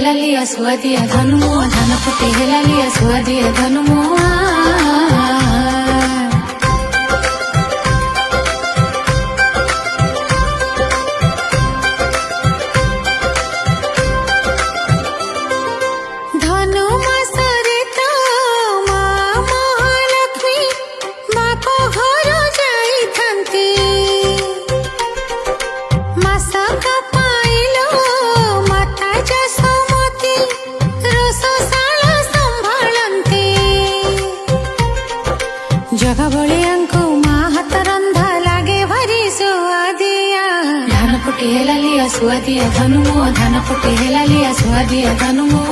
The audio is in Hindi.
ହେଲା लिया सुआदिया धनुमो धान फुटे ହେଲା लिया सुआदिया धनुमो जगा बलियांको माँ हाथ रंधा लागे भारी सुआदिया धान फुटे ହେଲା लिया सुआदिया धनुमो धान फुटे ହେଲା लिया सुआदिया धनुमो